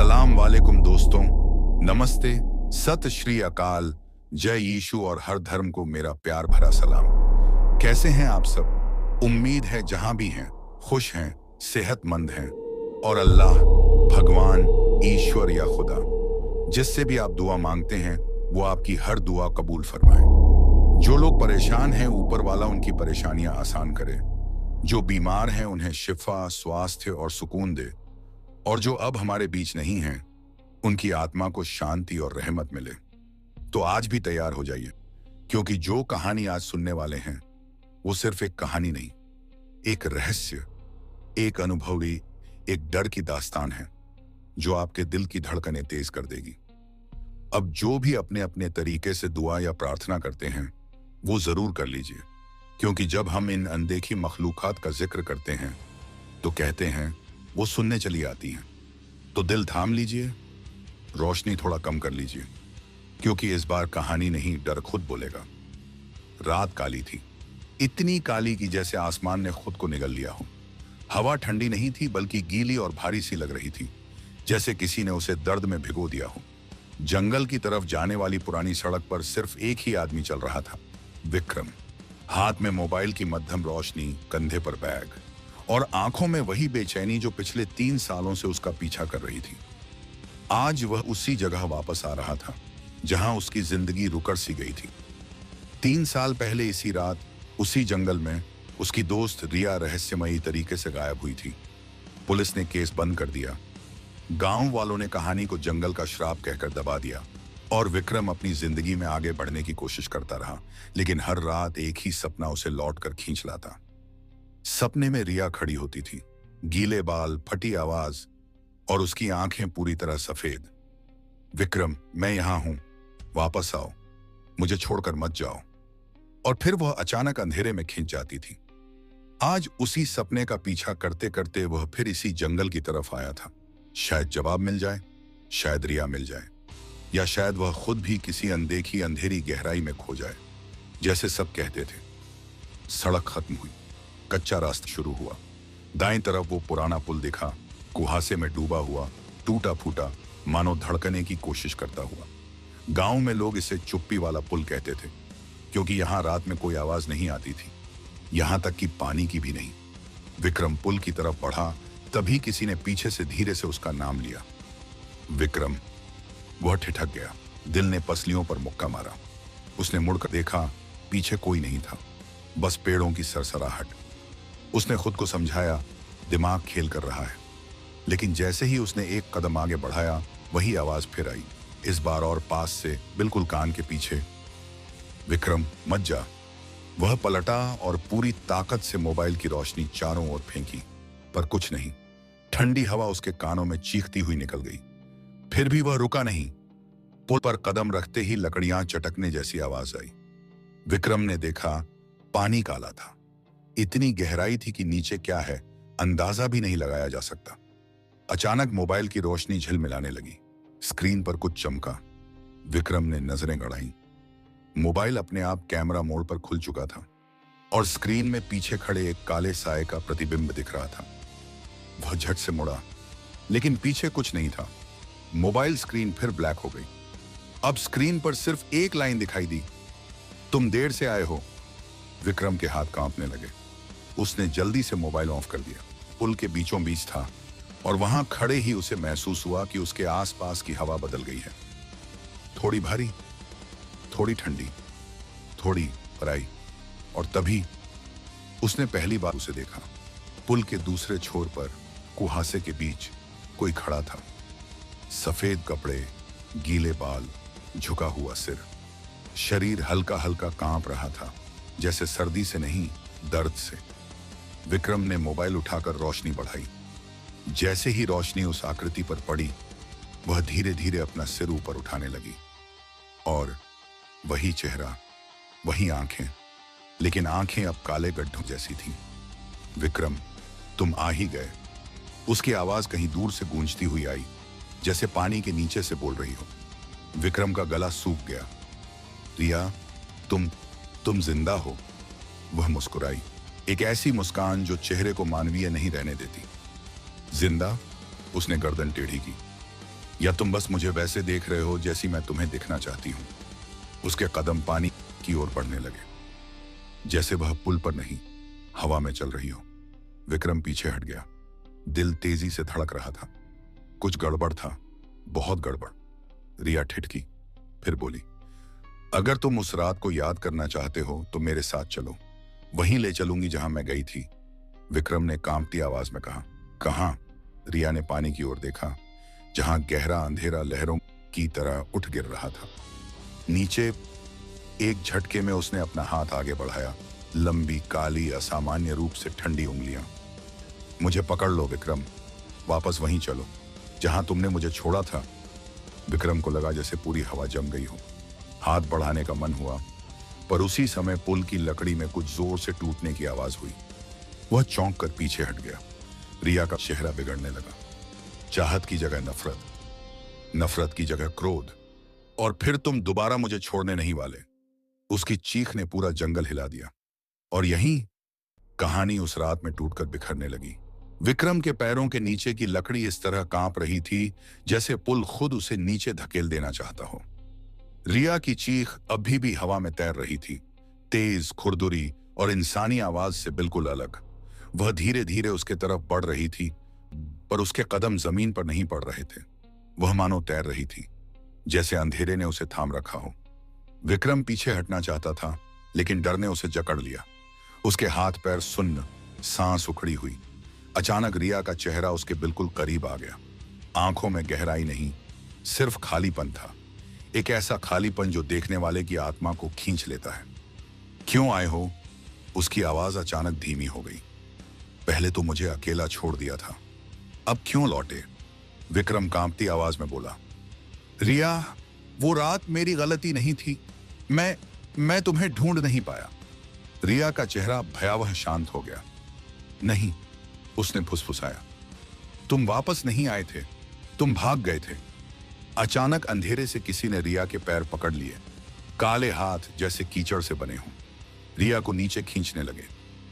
अस्सलाम वालेकुम दोस्तों, नमस्ते, सत श्री अकाल, जय यीशु और हर धर्म को मेरा प्यार भरा सलाम। कैसे हैं आप सब? उम्मीद है जहां भी हैं, खुश हैं, सेहतमंद हैं और अल्लाह, भगवान, ईश्वर या खुदा, जिससे भी आप दुआ मांगते हैं वो आपकी हर दुआ कबूल फरमाए। जो लोग परेशान हैं, ऊपर वाला उनकी परेशानियां आसान करे। जो बीमार हैं उन्हें शिफा, स्वास्थ्य और सुकून दे। और जो अब हमारे बीच नहीं हैं, उनकी आत्मा को शांति और रहमत मिले। तो आज भी तैयार हो जाइए, क्योंकि जो कहानी आज सुनने वाले हैं वो सिर्फ एक कहानी नहीं, एक रहस्य, एक अनुभवी, एक डर की दास्तान है जो आपके दिल की धड़कनें तेज कर देगी। अब जो भी अपने अपने तरीके से दुआ या प्रार्थना करते हैं वो जरूर कर लीजिए, क्योंकि जब हम इन अनदेखी मखलूकात का जिक्र करते हैं तो कहते हैं वो सुनने चली आती हैं। तो दिल थाम लीजिए, रोशनी थोड़ा कम कर लीजिए, क्योंकि इस बार कहानी नहीं, डर खुद बोलेगा। रात काली थी, इतनी काली कि जैसे आसमान ने खुद को निगल लिया हो। हवा ठंडी नहीं थी, बल्कि गीली और भारी सी लग रही थी, जैसे किसी ने उसे दर्द में भिगो दिया हो। जंगल की तरफ जाने वाली पुरानी सड़क पर सिर्फ एक ही आदमी चल रहा था, विक्रम। हाथ में मोबाइल की मध्यम रोशनी, कंधे पर बैग और आंखों में वही बेचैनी जो पिछले 3 सालों से उसका पीछा कर रही थी। आज वह उसी जगह वापस आ रहा था जहां उसकी जिंदगी रुकर सी गई थी। 3 साल पहले इसी रात, उसी जंगल में उसकी दोस्त रिया रहस्यमयी तरीके से गायब हुई थी। पुलिस ने केस बंद कर दिया, गांव वालों ने कहानी को जंगल का श्राप कहकर दबा दिया और विक्रम अपनी जिंदगी में आगे बढ़ने की कोशिश करता रहा। लेकिन हर रात एक ही सपना उसे लौट कर खींच लाता। सपने में रिया खड़ी होती थी, गीले बाल, फटी आवाज और उसकी आंखें पूरी तरह सफेद। विक्रम, मैं यहां हूं, वापस आओ, मुझे छोड़कर मत जाओ। और फिर वह अचानक अंधेरे में खिंच जाती थी। आज उसी सपने का पीछा करते करते वह फिर इसी जंगल की तरफ आया था। शायद जवाब मिल जाए, शायद रिया मिल जाए, या शायद वह खुद भी किसी अनदेखी अंधेरी गहराई में खो जाए, जैसे सब कहते थे। सड़क खत्म हुई, कच्चा रास्ता शुरू हुआ। दाएं तरफ वो पुराना पुल दिखा, कुहासे में डूबा हुआ, टूटा फूटा, मानो धड़कने की कोशिश करता हुआ। गांव में लोग इसे चुप्पी वाला पुल कहते थे, क्योंकि यहां रात में कोई आवाज नहीं आती थी, यहां तक कि पानी की भी नहीं। विक्रम पुल की तरफ बढ़ा, तभी किसी ने पीछे से धीरे से उसका नाम लिया, विक्रम। वह ठिठक गया, दिल ने पसलियों पर मुक्का मारा। उसने मुड़कर देखा, पीछे कोई नहीं था, बस पेड़ों की सरसराहट। उसने खुद को समझाया, दिमाग खेल कर रहा है। लेकिन जैसे ही उसने एक कदम आगे बढ़ाया, वही आवाज फिर आई, इस बार और पास से, बिल्कुल कान के पीछे। विक्रम, मत जा। वह पलटा और पूरी ताकत से मोबाइल की रोशनी चारों ओर फेंकी, पर कुछ नहीं। ठंडी हवा उसके कानों में चीखती हुई निकल गई। फिर भी वह रुका नहीं। पुल पर कदम रखते ही लकड़ियां चटकने जैसी आवाज आई। विक्रम ने देखा, पानी काला था, इतनी गहराई थी कि नीचे क्या है अंदाजा भी नहीं लगाया जा सकता। अचानक मोबाइल की रोशनी झिलमिलाने लगी, स्क्रीन पर कुछ चमका। विक्रम ने नजरें गड़ाई। मोबाइल अपने आप कैमरा मोड पर खुल चुका था और स्क्रीन में पीछे खड़े एक काले साए का प्रतिबिंब दिख रहा था। वह झट से मुड़ा, लेकिन पीछे कुछ नहीं था। मोबाइल स्क्रीन फिर ब्लैक हो गई। अब स्क्रीन पर सिर्फ एक लाइन दिखाई दी, तुम देर से आए हो। विक्रम के हाथ कांपने लगे। उसने जल्दी से मोबाइल ऑफ कर दिया। पुल के बीचों बीच था और वहां खड़े ही उसे महसूस हुआ कि उसके आसपास की हवा बदल गई है। थोड़ी भारी, थोड़ी ठंडी, थोड़ी पराई। और तभी उसने पहली बार उसे देखा। पुल के दूसरे छोर पर कुहासे के बीच कोई खड़ा था। सफेद कपड़े, गीले बाल, झुका हुआ सिर, शरीर हल्का हल्का कांप रहा था, जैसे सर्दी से नहीं, दर्द से। विक्रम ने मोबाइल उठाकर रोशनी बढ़ाई। जैसे ही रोशनी उस आकृति पर पड़ी, वह धीरे धीरे अपना सिर ऊपर उठाने लगी। और वही चेहरा, वही आंखें, लेकिन आंखें अब काले गड्ढों जैसी थीं। विक्रम, तुम आ ही गए। उसकी आवाज कहीं दूर से गूंजती हुई आई, जैसे पानी के नीचे से बोल रही हो। विक्रम का गला सूख गया। रिया, तुम जिंदा हो। वह मुस्कुराई, एक ऐसी मुस्कान जो चेहरे को मानवीय नहीं रहने देती। जिंदा? उसने गर्दन टेढ़ी की। या तुम बस मुझे वैसे देख रहे हो जैसी मैं तुम्हें दिखना चाहती हूं? उसके कदम पानी की ओर बढ़ने लगे, जैसे वह पुल पर नहीं हवा में चल रही हो। विक्रम पीछे हट गया। दिल तेजी से धड़क रहा था। कुछ गड़बड़ था, बहुत गड़बड़। रिया ठिठकी, फिर बोली, अगर तुम उस रात को याद करना चाहते हो तो मेरे साथ चलो, वहीं ले चलूंगी जहां मैं गई थी। विक्रम ने कांपती आवाज में कहा। कहां? रिया ने पानी की ओर देखा, जहां गहरा अंधेरा लहरों की तरह उठ गिर रहा था। नीचे। एक झटके में उसने अपना हाथ आगे बढ़ाया। लंबी, काली, असामान्य रूप से ठंडी उंगलियां। मुझे पकड़ लो विक्रम, वापस वहीं चलो जहां तुमने मुझे छोड़ा था। विक्रम को लगा जैसे पूरी हवा जम गई हो। हाथ बढ़ाने का मन हुआ, पर उसी समय पुल की लकड़ी में कुछ जोर से टूटने की आवाज हुई। वह चौंक कर पीछे हट गया। रिया का चेहरा बिगड़ने लगा। चाहत की जगह नफरत, नफरत की जगह क्रोध। और फिर तुम दोबारा मुझे छोड़ने नहीं वाले। उसकी चीख ने पूरा जंगल हिला दिया। और यहीं कहानी उस रात में टूटकर बिखरने लगी। विक्रम के पैरों के नीचे की लकड़ी इस तरह कांप रही थी जैसे पुल खुद उसे नीचे धकेल देना चाहता हो। रिया की चीख अभी भी हवा में तैर रही थी, तेज, खुरदुरी और इंसानी आवाज से बिल्कुल अलग। वह धीरे धीरे उसके तरफ बढ़ रही थी, पर उसके कदम जमीन पर नहीं पड़ रहे थे। वह मानो तैर रही थी, जैसे अंधेरे ने उसे थाम रखा हो। विक्रम पीछे हटना चाहता था, लेकिन डर ने उसे जकड़ लिया। उसके हाथ पैर सुन्न, सांस उखड़ी हुई। अचानक रिया का चेहरा उसके बिल्कुल करीब आ गया। आंखों में गहराई नहीं, सिर्फ खालीपन था। एक ऐसा खालीपन जो देखने वाले की आत्मा को खींच लेता है। क्यों आए हो? उसकी आवाज अचानक धीमी हो गई। पहले तो मुझे अकेला छोड़ दिया था, अब क्यों लौटे? विक्रम कांपती आवाज में बोला। रिया, वो रात मेरी गलती नहीं थी। मैं तुम्हें ढूंढ नहीं पाया। रिया का चेहरा भयावह शांत हो गया। नहीं, उसने फुसफुसाया, तुम वापस नहीं आए थे, तुम भाग गए थे। अचानक अंधेरे से किसी ने रिया के पैर पकड़ लिए, काले हाथ जैसे कीचड़ से बने हों। रिया को नीचे खींचने लगे।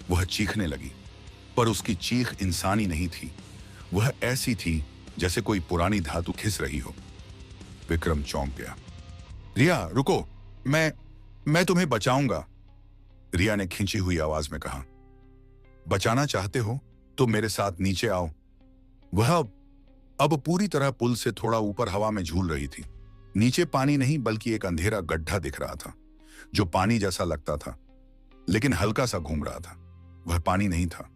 वह चीखने लगी, पर उसकी चीख इंसानी नहीं थी। वह ऐसी थी जैसे कोई पुरानी धातु खिस रही हो। विक्रम चौंक गया। रिया रुको, मैं तुम्हें बचाऊंगा, रिया ने खींची हुई आवाज में कहा। बचाना चाहते हो तो मेरे साथ नीचे आओ। वह अब पूरी तरह पुल से थोड़ा ऊपर हवा में झूल रही थी। नीचे पानी नहीं बल्कि एक अंधेरा गड्ढा दिख रहा था, जो पानी जैसा लगता था, लेकिन हल्का सा घूम रहा था। वह पानी नहीं था,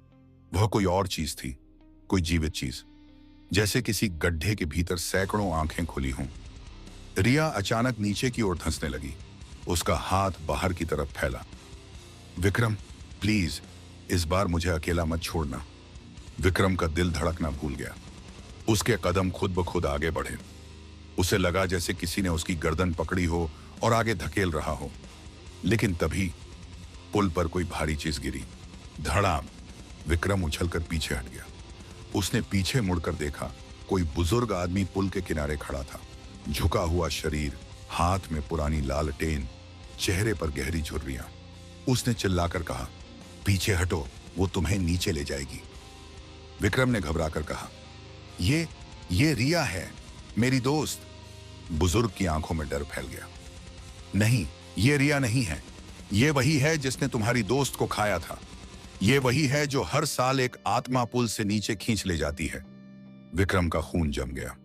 वह कोई और चीज थी, कोई जीवित चीज, जैसे किसी गड्ढे के भीतर सैकड़ों आंखें खुली हों। रिया अचानक नीचे की ओर धंसने लगी। उसका हाथ बाहर की तरफ फैला। विक्रम, प्लीज इस बार मुझे अकेला मत छोड़ना। विक्रम का दिल धड़कना भूल गया। उसके कदम खुद ब खुद आगे बढ़े। उसे लगा जैसे किसी ने उसकी गर्दन पकड़ी हो और आगे धकेल रहा हो। लेकिन तभी पुल पर कोई भारी चीज गिरी। धड़ाम। विक्रम उछलकर पीछे हट गया। उसने पीछे मुड़कर देखा, कोई बुजुर्ग आदमी पुल के किनारे खड़ा था। झुका हुआ शरीर, हाथ में पुरानी लालटेन, चेहरे पर गहरी झुर्रियां। उसने चिल्लाकर कहा, पीछे हटो, वो तुम्हें नीचे ले जाएगी। विक्रम ने घबराकर कहा, ये रिया है, मेरी दोस्त। बुजुर्ग की आंखों में डर फैल गया। नहीं, ये रिया नहीं है। ये वही है जिसने तुम्हारी दोस्त को खाया था। ये वही है जो हर साल एक आत्मा पुल से नीचे खींच ले जाती है। विक्रम का खून जम गया।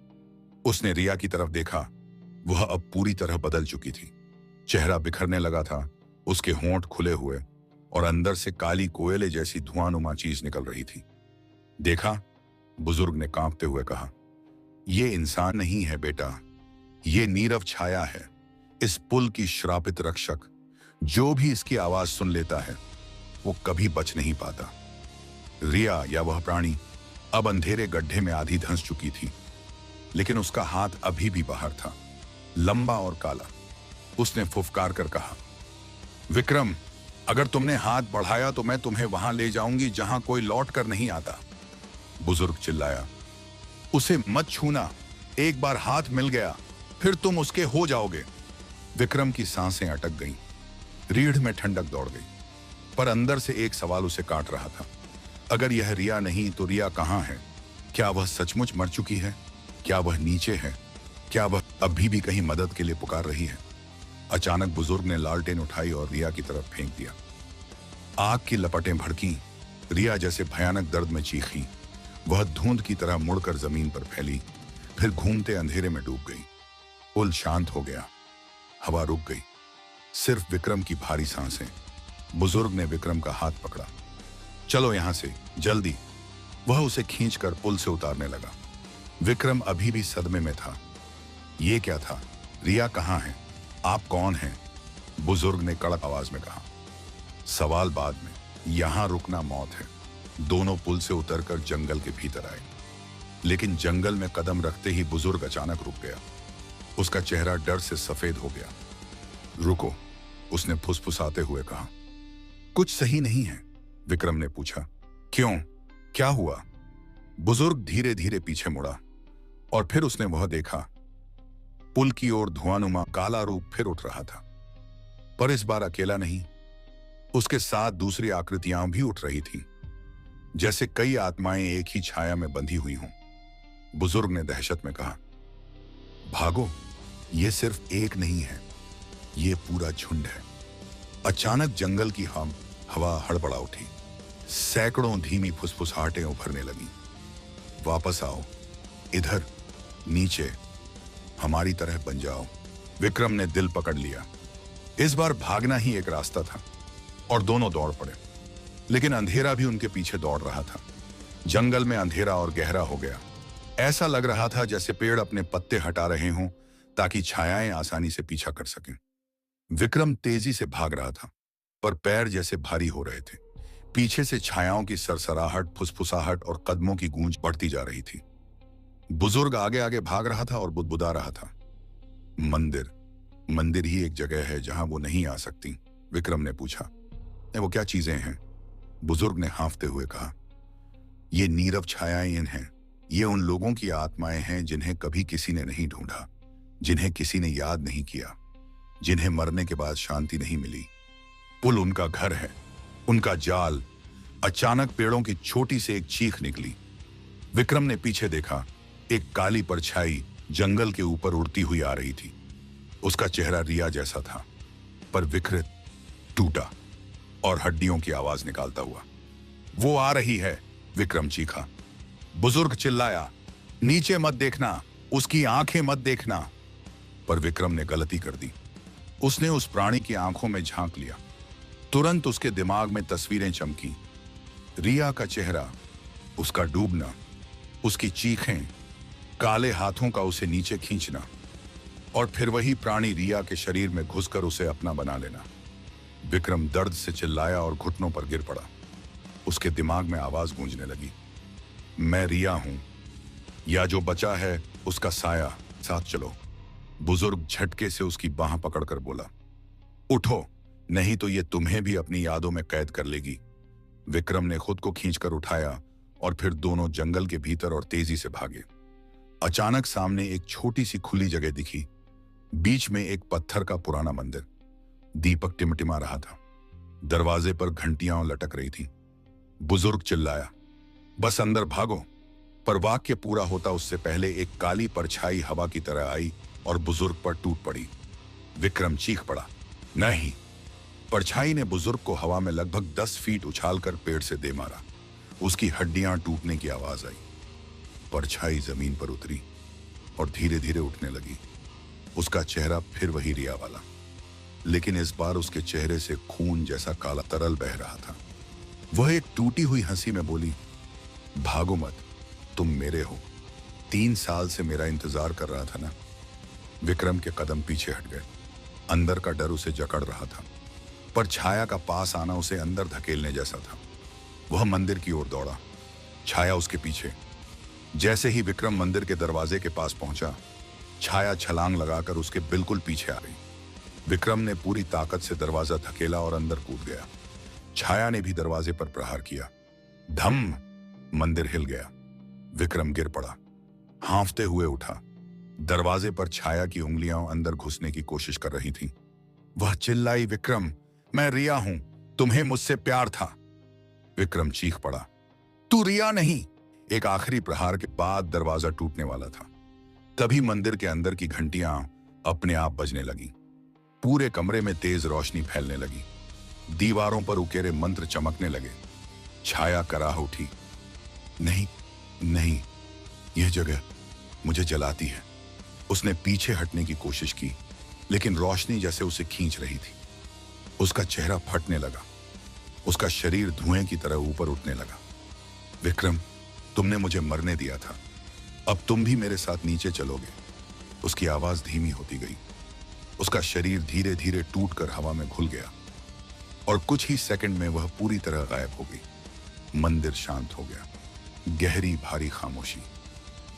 उसने रिया की तरफ देखा। वह अब पूरी तरह बदल चुकी थी। चेहरा बिखरने लगा था, उसके होंठ खुले हुए और अंदर से काली कोयले जैसी धुआंनुमा चीज निकल रही थी। देखा? बुजुर्ग ने कांपते हुए कहा, ये इंसान नहीं है बेटा, ये नीरव छाया है, इस पुल की श्रापित रक्षक। जो भी इसकी आवाज सुन लेता है वो कभी बच नहीं पाता। रिया या वह प्राणी अब अंधेरे गड्ढे में आधी धंस चुकी थी, लेकिन उसका हाथ अभी भी बाहर था, लंबा और काला। उसने फुफकार कर कहा, विक्रम, अगर तुमने हाथ बढ़ाया तो मैं तुम्हें वहां ले जाऊंगी जहां कोई लौट कर नहीं आता। बुजुर्ग चिल्लाया, उसे मत छूना, एक बार हाथ मिल गया फिर तुम उसके हो जाओगे। विक्रम की सांसें अटक गईं, रीढ़ में ठंडक दौड़ गई, पर अंदर से एक सवाल उसे काट रहा था। अगर यह रिया नहीं तो रिया कहां है? क्या वह सचमुच मर चुकी है? क्या वह नीचे है क्या वह अभी भी कहीं मदद के लिए पुकार रही है? अचानक बुजुर्ग ने लालटेन उठाई और रिया की तरफ फेंक दिया। आग की लपटें भड़कीं। रिया जैसे भयानक दर्द में चीखी। वह धुंध की तरह मुड़कर जमीन पर फैली, फिर घूमते अंधेरे में डूब गई। पुल शांत हो गया। हवा रुक गई। सिर्फ विक्रम की भारी सांसें। बुजुर्ग ने विक्रम का हाथ पकड़ा। चलो यहां से, जल्दी। वह उसे खींचकर पुल से उतारने लगा। विक्रम अभी भी सदमे में था। ये क्या था? रिया कहां है? आप कौन हैं? बुजुर्ग ने कड़क आवाज में कहा। सवाल बाद में, यहां रुकना मौत है। दोनों पुल से उतरकर जंगल के भीतर आए, लेकिन जंगल में कदम रखते ही बुजुर्ग अचानक रुक गया। उसका चेहरा डर से सफेद हो गया। रुको, उसने फुसफुसाते हुए कहा। कुछ सही नहीं है? विक्रम ने पूछा। क्यों, क्या हुआ? बुजुर्ग धीरे धीरे पीछे मुड़ा और फिर उसने वह देखा। पुल की ओर धुआंनुमा काला रूप फिर उठ रहा था, पर इस बार अकेला नहीं। उसके साथ दूसरी आकृतियां भी उठ रही थीं, जैसे कई आत्माएं एक ही छाया में बंधी हुई हों। बुजुर्ग ने दहशत में कहा, भागो, ये सिर्फ एक नहीं है, ये पूरा झुंड है। अचानक जंगल की हवा हड़बड़ा उठी। सैकड़ों धीमी फुसफुसाहटें उभरने लगीं। वापस आओ, इधर, नीचे, हमारी तरह बन जाओ। विक्रम ने दिल पकड़ लिया। इस बार भागना ही एक रास्ता था और दोनों दौड़ पड़े, लेकिन अंधेरा भी उनके पीछे दौड़ रहा था। जंगल में अंधेरा और गहरा हो गया। ऐसा लग रहा था जैसे पेड़ अपने पत्ते हटा रहे हों ताकि छायाएं आसानी से पीछा कर सकें। विक्रम तेजी से भाग रहा था, पर पैर जैसे भारी हो रहे थे। पीछे से छायाओं की सरसराहट, फुसफुसाहट और कदमों की गूंज बढ़ती जा रही थी। बुजुर्ग आगे आगे भाग रहा था और बुदबुदा रहा था। मंदिर ही एक जगह है जहां वो नहीं आ सकती। विक्रम ने पूछा। वो क्या चीजें हैं? बुजुर्ग ने हाँफते हुए कहा। ये नीरव छायाएं हैं। ये उन लोगों की आत्माएं हैं जिन्हें कभी किसी ने नहीं ढूंढा, जिन्हें किसी ने याद नहीं किया, जिन्हें मरने के बाद शांति नहीं मिली। पुल उनका घर है, उनका जाल। अचानक पेड़ों की छोटी से एक चीख निकली। विक्रम ने पीछे देखा। एक काली परछाई जंगल के ऊपर उड़ती हुई आ रही थी। उसका चेहरा रिया जैसा था, पर विकृत, टूटा और हड्डियों की आवाज निकालता हुआ। वो आ रही है, विक्रम चीखा। बुजुर्ग चिल्लाया, नीचे मत देखना, उसकी आंखें मत देखना। पर विक्रम ने गलती कर दी। उसने उस प्राणी की आंखों में झांक लिया। तुरंत उसके दिमाग में तस्वीरें चमकी। रिया का चेहरा, उसका डूबना, उसकी चीखें, काले हाथों का उसे नीचे खींचना, और फिर वही प्राणी रिया के शरीर में घुसकर उसे अपना बना लेना। विक्रम दर्द से चिल्लाया और घुटनों पर गिर पड़ा। उसके दिमाग में आवाज गूंजने लगी, मैं रिया हूं, या जो बचा है उसका साया, साथ चलो। बुजुर्ग झटके से उसकी बाह पकड़कर बोला, उठो, नहीं तो ये तुम्हें भी अपनी यादों में कैद कर लेगी। विक्रम ने खुद को खींचकर उठाया और फिर दोनों जंगल के भीतर और तेजी से भागे। अचानक सामने एक छोटी सी खुली जगह दिखी। बीच में एक पत्थर का पुराना मंदिर। दीपक टिमटिमा रहा था। दरवाजे पर घंटियां लटक रही थी। बुजुर्ग चिल्लाया, बस अंदर भागो। पर वाक्य पूरा होता उससे पहले एक काली परछाई हवा की तरह आई और बुजुर्ग पर टूट पड़ी। विक्रम चीख पड़ा, नहीं। परछाई ने बुजुर्ग को हवा में लगभग 10 फीट उछालकर पेड़ से दे मारा। उसकी हड्डियां टूटने की आवाज आई। परछाई जमीन पर उतरी और धीरे धीरे उठने लगी। उसका चेहरा फिर वही रिया वाला, लेकिन इस बार उसके चेहरे से खून जैसा काला तरल बह रहा था। वह एक टूटी हुई हंसी में बोली, भागो मत, तुम मेरे हो। 3 साल से मेरा इंतजार कर रहा था ना। विक्रम के कदम पीछे हट गए। अंदर का डर उसे जकड़ रहा था, पर छाया का पास आना उसे अंदर धकेलने जैसा था। वह मंदिर की ओर दौड़ा, छाया उसके पीछे। जैसे ही विक्रम मंदिर के दरवाजे के पास पहुंचा, छाया छलांग लगाकर उसके बिल्कुल पीछे आ गई। विक्रम ने पूरी ताकत से दरवाजा धकेला और अंदर कूद गया। छाया ने भी दरवाजे पर प्रहार किया। धम! मंदिर हिल गया। विक्रम गिर पड़ा, हांफते हुए उठा। दरवाजे पर छाया की उंगलियां अंदर घुसने की कोशिश कर रही थीं। वह चिल्लाई, विक्रम, मैं रिया हूं, तुम्हें मुझसे प्यार था। विक्रम चीख पड़ा, तू रिया नहीं। एक आखिरी प्रहार के बाद दरवाजा टूटने वाला था। तभी मंदिर के अंदर की घंटियां अपने आप बजने लगी। पूरे कमरे में तेज रोशनी फैलने लगी। दीवारों पर उकेरे मंत्र चमकने लगे। छाया कराह उठी। नहीं नहीं, यह जगह मुझे जलाती है। उसने पीछे हटने की कोशिश की, लेकिन रोशनी जैसे उसे खींच रही थी। उसका चेहरा फटने लगा। उसका शरीर धुएं की तरह ऊपर उठने लगा। विक्रम, तुमने मुझे मरने दिया था, अब तुम भी मेरे साथ नीचे चलोगे। उसकी आवाज धीमी होती गई। उसका शरीर धीरे धीरे टूटकर हवा में घुल गया और कुछ ही सेकंड में वह पूरी तरह गायब हो गई। मंदिर शांत हो गया। गहरी भारी खामोशी।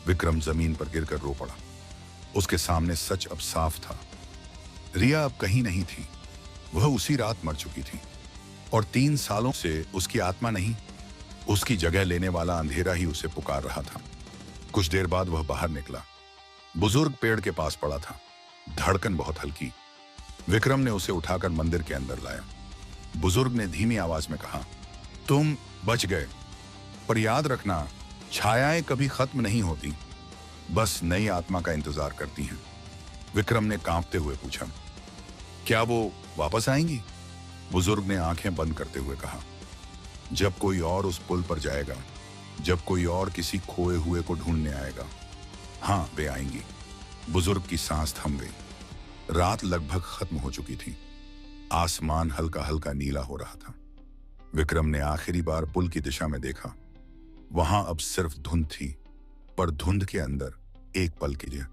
विक्रम जमीन पर गिरकर रो पड़ा। उसके सामने सच अब साफ था। रिया अब कहीं नहीं थी। वह उसी रात मर चुकी थी और 3 सालों से उसकी आत्मा नहीं, उसकी जगह लेने वाला अंधेरा ही उसे पुकार रहा था। कुछ देर बाद वह बाहर निकला। बुजुर्ग पेड़ के पास पड़ा था, धड़कन बहुत हल्की। विक्रम ने उसे उठाकर मंदिर के अंदर लाया। बुजुर्ग ने धीमी आवाज में कहा, तुम बच गए, पर याद रखना, छायाएं कभी खत्म नहीं होती, बस नई आत्मा का इंतजार करती हैं। विक्रम ने कांपते हुए पूछा, क्या वो वापस आएंगी? बुजुर्ग ने आंखें बंद करते हुए कहा, जब कोई और उस पुल पर जाएगा, जब कोई और किसी खोए हुए को ढूंढने आएगा, हाँ वे आएंगी। बुजुर्ग की सांस थम गई। रात लगभग खत्म हो चुकी थी। आसमान हल्का हल्का नीला हो रहा था। विक्रम ने आखिरी बार पुल की दिशा में देखा। वहां अब सिर्फ धुंध थी, पर धुंध के अंदर एक पल के लिए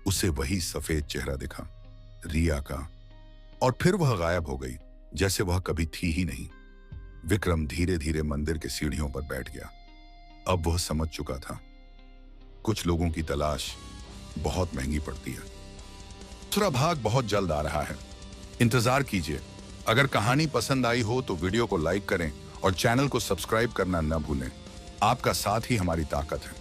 उसे वही सफेद चेहरा दिखा, रिया का, और फिर वह गायब हो गई, जैसे वह कभी थी ही नहीं। विक्रम धीरे धीरे मंदिर के सीढ़ियों पर बैठ गया। अब वह समझ चुका था, कुछ लोगों की तलाश बहुत महंगी पड़ती है। दूसरा भाग बहुत जल्द आ रहा है, इंतजार कीजिए। अगर कहानी पसंद आई हो तो वीडियो को लाइक करें और चैनल को सब्सक्राइब करना न भूलें। आपका साथ ही हमारी ताकत है।